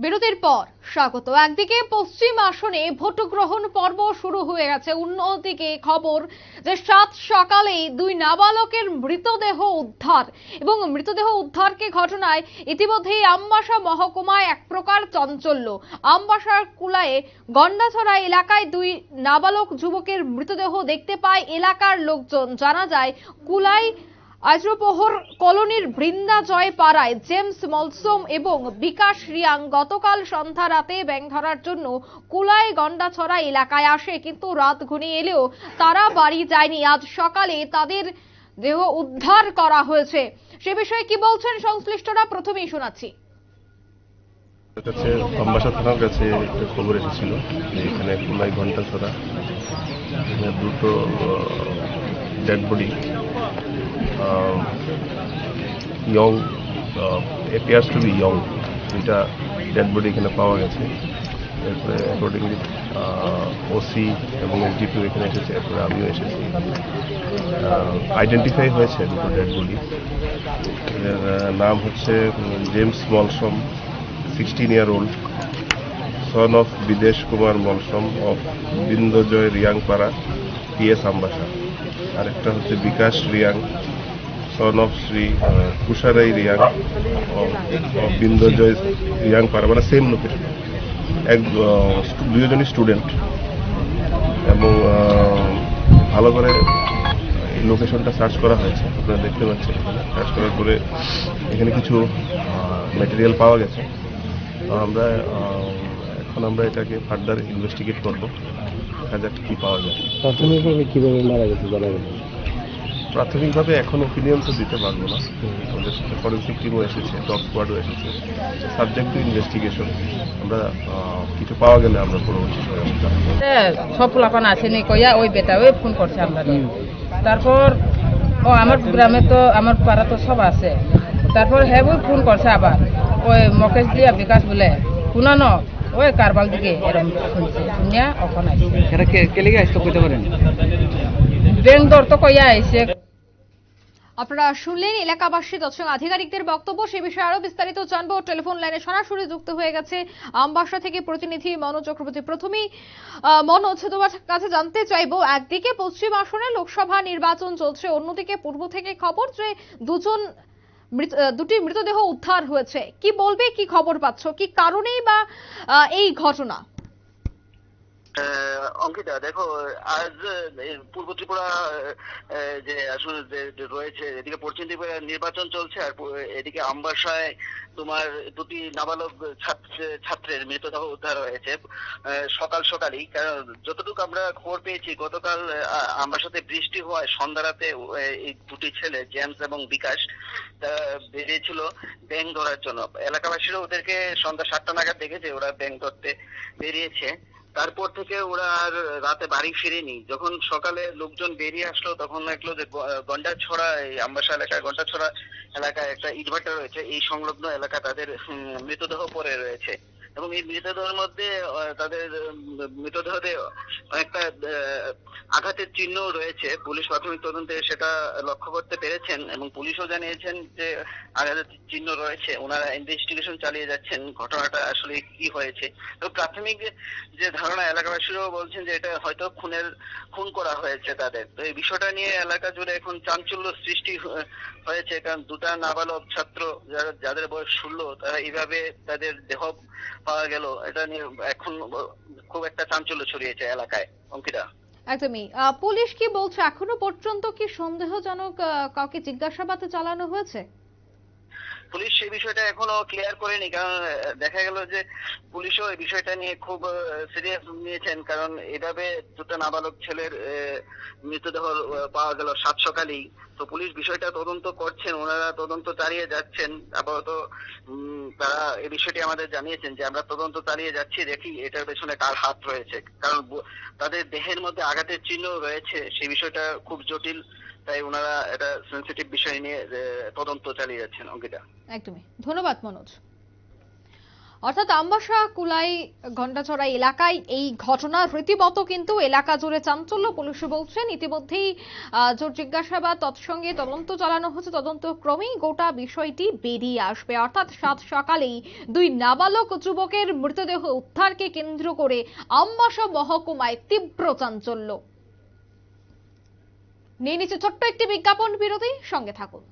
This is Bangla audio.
বিরতির পর স্বাগত। একদিকে পশ্চিম আসনে ভোট গ্রহণ পর্ব শুরু হয়ে গেছে, অন্যদিকে খবর যে সাত সকালেই দুই নাবালকের মৃতদেহ উদ্ধার এবং মৃতদেহ উদ্ধারকে ঘটনায় ইতিমধ্যেই আমবাসা মহকুমায় এক প্রকার চাঞ্চল্য। আমবাসার কুলায়ে গন্ডাছড়া এলাকায় দুই নাবালক যুবকের মৃতদেহ দেখতে পায় এলাকার লোকজন। জানা যায় কুলাই আজরোপোহর কলোনির বৃন্দাজয় পাড়ায় জেমস মলসম এবং বিকাশ রিয়াং গতকাল সন্ধ্যা রাতে ব্যাঙ ধরার জন্য কুলাই গন্ডাছড়া এলাকায় আসে, কিন্তু রাত ঘনিয়ে এলেও তারা বাড়ি যায়নি। আজ সকালে তাদের দেহ উদ্ধার করা হয়েছে। সে বিষয়ে কি বলছেন সংশ্লিষ্টরা, প্রথমেই শোনাচ্ছি। আমবাসা থানার কাছে একটা খবর এসেছিল যে এখানে কুলাই ঘন্টাছড়া দুটো dead body young appears to be young দুইটা ডেড বডি এখানে পাওয়া গেছে। এরপরে অ্যাকর্ডিংলি ওসি এবং এসডিপিও এখানে এসেছে, এরপরে আমিও এসেছি। আইডেন্টিফাই হয়েছে দুটো ডেড বডি। এর নাম হচ্ছে James Molsom, 16 year old, son of বিদেশ কুমার মলসম of বিন্দজয় রিয়াংপাড়া, PS আমবাসা। আরেকটা হচ্ছে বিকাশ Reang, son of Shri কুশারাই Reang of বিন্দজয় রিয়াংপাড়া, মানে সেম লোকেশন। দুজনই স্টুডেন্ট এবং ভালো করে এই লোকেশনটা সার্চ করা হয়েছে, আপনারা দেখতে পাচ্ছেন। সার্চ করার পরে এখানে কিছু ম্যাটেরিয়াল পাওয়া গেছে। আমরা এটাকে ফার্দার ইনভেস্টিগেট করবো, দেখা যাক কি পাওয়া যায়। প্রাথমিকভাবে কিভাবে মারা গেছে জানা গেল? প্রাথমিকভাবে এখন ওপিনিয়ন তো দিতে পারবো না। আমাদের সাথে ফরেন্সিক টিমও এসেছে, ডগ স্কোয়াডও এসেছে। সাবজেক্ট টু ইনভেস্টিগেশন, আমরা কিছু পাওয়া গেলে আমরা পরবর্তী সব পোলাপান আসেনি কইয়া ওই বেটা ওই ফোন করছে আমরা। তারপর আমার গ্রামে তো আমার পাড়া তো সব আছে। তারপর হ্যাঁ ওই ফোন করছে আবার ওই মকেশ দিয়া বিকাশ বলে শুনানো ওই কারবাল দিকে এরকম শুনছে, শুনিয়া ওখানে আসছে। কেলেগে আসতে কইতে পারেন ব্যাংক দর তো কইয়া আইছে। আপনারা শুনলেন এলাকাবাসী দর্শক আধিকারিকদের বক্তব্য। সে বিষয়ে আরো বিস্তারিত জানবো। টেলিফোন লাইনে সরাসরি যুক্ত হয়ে গেছে আমবাসা থেকে প্রতিনিধি মনোজ চক্রবর্তী। প্রথমেই মনোজ, তোমার কাছে জানতে চাইবো, একদিকে পশ্চিম আসনে লোকসভা নির্বাচন চলছে, অন্যদিকে পূর্ব থেকে খবর যে দুটি মৃতদেহ উদ্ধার হয়েছে। কি বলবে, কি খবর পাচ্ছ, কি কারণেই বা এই ঘটনা? অঙ্কিতা, দেখো, আজ পূর্ব ত্রিপুরা যে আসলে রয়েছে, এদিকে পশ্চিম ত্রিপুরা নির্বাচন চলছে, আর এদিকে আমবাসায় তোমার দুটি নাবালক ছাত্রের মৃতদেহ উদ্ধার হয়েছে সকাল সকালই। কারণ যতটুকু আমরা খবর পেয়েছি, গতকাল আমবাসাতে বৃষ্টি হওয়ায় সন্ধ্যা রাতে এই দুটি ছেলে জেমস এবং বিকাশ বেরিয়েছিল ব্যাঙ ধরার জন্য। এলাকাবাসীরা ওদেরকে সন্ধ্যা 7টা নাগাদ দেখেছে ওরা ব্যাঙ ধরতে বেরিয়েছে। তারপর থেকে ওরা আর রাতে বাড়ি ফিরেনি। যখন সকালে লোকজন বেরিয়ে আসলো তখন দেখলো যে গন্ডাছড়া, এই আমবাসা এলাকায় গন্ডাছড়া এলাকায় একটা ইটভাটা রয়েছে, এই সংলগ্ন এলাকা তাদের মৃতদেহ পড়ে রয়েছে। এবং এই মৃতদেহের মধ্যে তাদের মৃতদেহতে অনেকটা আঘাতের চিহ্ন রয়েছে। পুলিশ প্রাথমিক তদন্তে সেটা লক্ষ্য করতে পেরেছেন এবং পুলিশও জানিয়েছেন যে আঘাতের চিহ্ন রয়েছে। ওনারা ইনভেস্টিগেশন চালিয়ে যাচ্ছেন ঘটনাটা আসলে কি হয়েছে। তো প্রাথমিক যে ধারণা, এলাকাবাসীরাও বলছেন যে এটা হয়তো খুন করা হয়েছে তাদের। তো এই বিষয়টা নিয়ে এলাকা জুড়ে এখন চাঞ্চল্য সৃষ্টি হয়েছে, কারণ দুটা নাবালক ছাত্র যাদের বয়স 16, তারা এইভাবে তাদের দেহ পাওয়া গেল, এটা নিয়ে এখন খুব একটা চাঞ্চল্য ছড়িয়েছে এলাকায়। অঙ্কিতা, একদমই। পুলিশ কি বলছে, এখনো পর্যন্ত কি সন্দেহজনক কাউকে জিজ্ঞাসাবাদ চালানো হয়েছে? পুলিশ এই বিষয়টা এখনো ক্লিয়ার করেনি, কারণ দেখা গেল যে পুলিশও এই বিষয়টা নিয়ে খুব সিরিয়াস নিয়েছেন। কারণ এভাবে দুটো নাবালক ছেলের মৃতদেহ পাওয়া গেল সাত সকালেই। তো পুলিশ বিষয়টা তদন্ত করছেন, ওনারা তদন্ত চালিয়ে যাচ্ছেন। আপাতত তারা এই বিষয়টি আমাদের জানিয়েছেন যে আমরা তদন্ত চালিয়ে যাচ্ছি, দেখি এটার পেছনে কার হাত রয়েছে। কারণ তাদের দেহের মধ্যে আঘাতের চিহ্ন রয়েছে, সেই বিষয়টা খুব জটিল। তাই ওনারা এটা সেন্সিটিভ বিষয় নিয়ে তদন্ত চালিয়ে যাচ্ছেন। অঙ্কিতা, একদমই। ধন্যবাদ মনোজ। অর্থাৎ আমবাসা কুলাই ঘণ্টাছড়া এলাকায় এই ঘটনা রীতিমতো কিন্তু এলাকা জুড়ে চাঞ্চল্য। পুলিশ বলছেন ইতিমধ্যেই জোর জিজ্ঞাসাবাদ তৎসঙ্গে তদন্ত চালানো হচ্ছে। তদন্ত ক্রমেই গোটা বিষয়টি বেরিয়ে আসবে। অর্থাৎ সাত সকালেই দুই নাবালক যুবকের মৃতদেহ উদ্ধারকে কেন্দ্র করে আমবাসা মহকুমায় তীব্র চাঞ্চল্য। নিয়ে নিচ্ছে ছোট্ট একটি বিজ্ঞাপন বিরতি, সঙ্গে থাকুন।